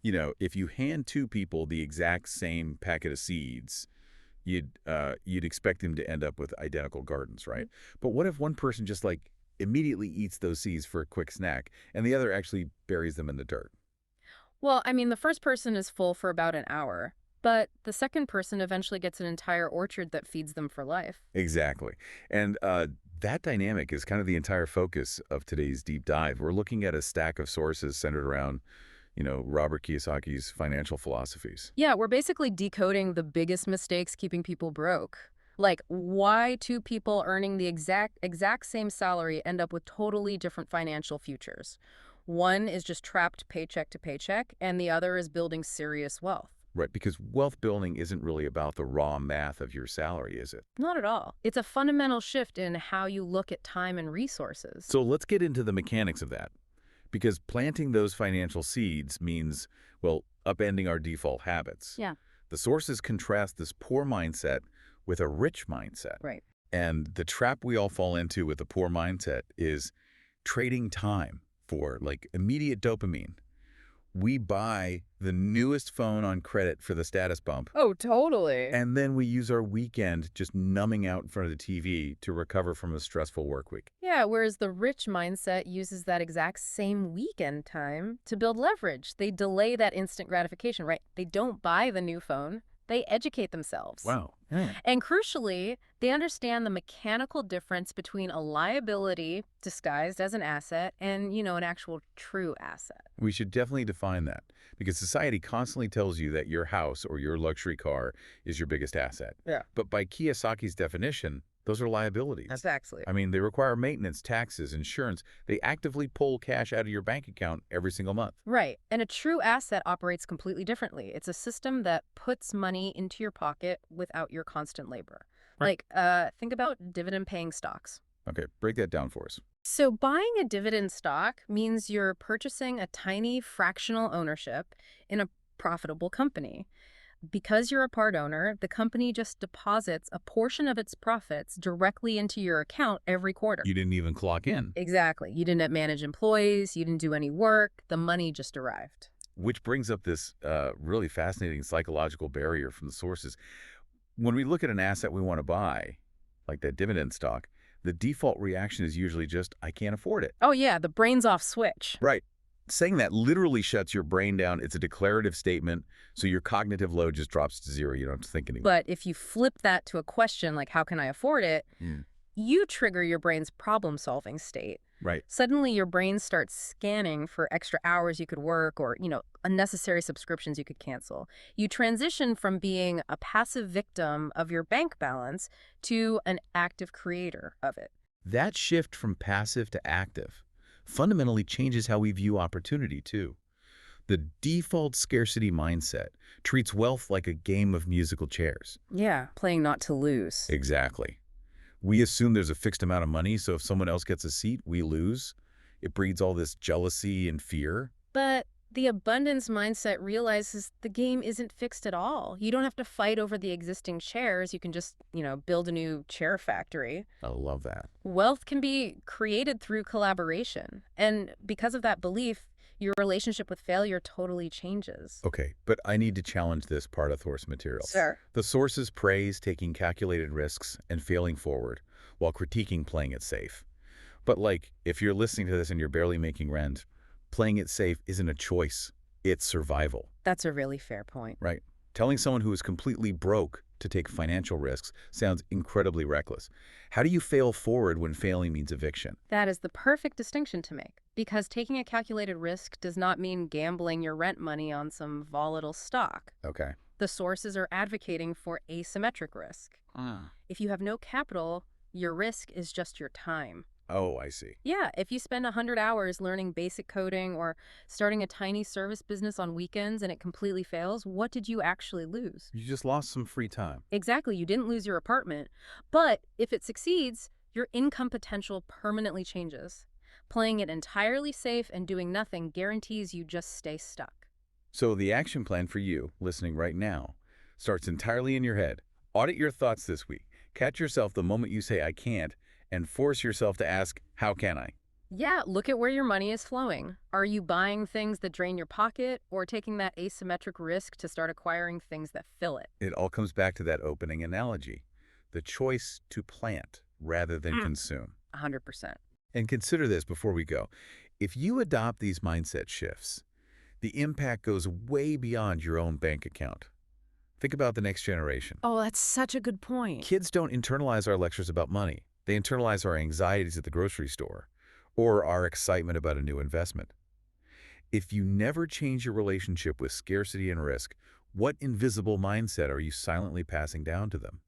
if you hand two people the exact same packet of seeds, you'd expect them to end up with identical gardens, right? But what if one person just like immediately eats those seeds for a quick snack and the other actually buries them in the dirt? Well, I mean, the first person is full for about an hour, but the second person eventually gets an entire orchard that feeds them for life. Exactly. And that dynamic is kind of the entire focus of today's deep dive. We're looking at a stack of sources centered around, Robert Kiyosaki's financial philosophies. Yeah, we're basically decoding the biggest mistakes keeping people broke. Like why two people earning the exact same salary end up with totally different financial futures. One is just trapped paycheck to paycheck, and the other is building serious wealth. Right, because wealth building isn't really about the raw math of your salary, is it? Not at all. It's a fundamental shift in how you look at time and resources. So let's get into the mechanics of that. Because planting those financial seeds means, well, upending our default habits. Yeah, The sources contrast this poor mindset with a rich mindset. right. And the trap we all fall into with a poor mindset is trading time for like immediate dopamine. We buy the newest phone on credit for the status bump, Oh, totally. and then we use our weekend just numbing out in front of the TV to recover from a stressful work week. Yeah, whereas the rich mindset uses that exact same weekend time to build leverage. They delay that instant gratification, right? They don't buy the new phone. They educate themselves. Wow. Yeah. And crucially, they understand the mechanical difference between a liability disguised as an asset and, an actual true asset. We should definitely define that because society constantly tells you that your house or your luxury car is your biggest asset. Yeah. But by Kiyosaki's definition, those are liabilities. That's actually. I mean, they require maintenance, taxes, insurance. They actively pull cash out of your bank account every single month. Right. And a true asset operates completely differently. It's a system that puts money into your pocket without your constant labor. Right. Like, think about dividend-paying stocks. Okay, break that down for us. So buying a dividend stock means you're purchasing a tiny fractional ownership in a profitable company. Because you're a part owner, the company just deposits a portion of its profits directly into your account every quarter. You didn't even clock in. Exactly. You didn't manage employees, you didn't do any work, the money just arrived. Which brings up this really fascinating psychological barrier from the sources. When we look at an asset we want to buy, like that dividend stock, the default reaction is usually just, I can't afford it. Oh yeah, the brain's off switch. Right. Saying that literally shuts your brain down. It's a declarative statement, so your cognitive load just drops to zero. You don't have to think anymore. But if you flip that to a question like, how can I afford it? Yeah. You trigger your brain's problem-solving state. Right. Suddenly your brain starts scanning for extra hours you could work or, unnecessary subscriptions you could cancel. You transition from being a passive victim of your bank balance to an active creator of it. That shift from passive to active fundamentally changes how we view opportunity, too. The default scarcity mindset treats wealth like a game of musical chairs. Yeah, playing not to lose. Exactly. We assume there's a fixed amount of money, so if someone else gets a seat, we lose. It breeds all this jealousy and fear. But the abundance mindset realizes the game isn't fixed at all. You don't have to fight over the existing chairs. You can just, build a new chair factory. I love that. Wealth can be created through collaboration. And because of that belief, your relationship with failure totally changes. Okay, but I need to challenge this part of source material. Sure. The sources praise taking calculated risks and failing forward, while critiquing playing it safe. But if you're listening to this and you're barely making rent, playing it safe isn't a choice, it's survival. That's a really fair point. Right. Telling someone who is completely broke to take financial risks sounds incredibly reckless. How do you fail forward when failing means eviction? That is the perfect distinction to make, because taking a calculated risk does not mean gambling your rent money on some volatile stock. Okay. The sources are advocating for asymmetric risk. If you have no capital, your risk is just your time. Oh, I see. Yeah, if you spend 100 hours learning basic coding or starting a tiny service business on weekends and it completely fails, what did you actually lose? You just lost some free time. Exactly, you didn't lose your apartment. But if it succeeds, your income potential permanently changes. Playing it entirely safe and doing nothing guarantees you just stay stuck. So the action plan for you, listening right now, starts entirely in your head. Audit your thoughts this week. Catch yourself the moment you say, I can't, and force yourself to ask, how can I? Yeah, look at where your money is flowing. Are you buying things that drain your pocket or taking that asymmetric risk to start acquiring things that fill it? It all comes back to that opening analogy, the choice to plant rather than Mm. consume. 100%. And consider this before we go. If you adopt these mindset shifts, the impact goes way beyond your own bank account. Think about the next generation. Oh, that's such a good point. Kids don't internalize our lectures about money. They internalize our anxieties at the grocery store or our excitement about a new investment. If you never change your relationship with scarcity and risk, what invisible mindset are you silently passing down to them?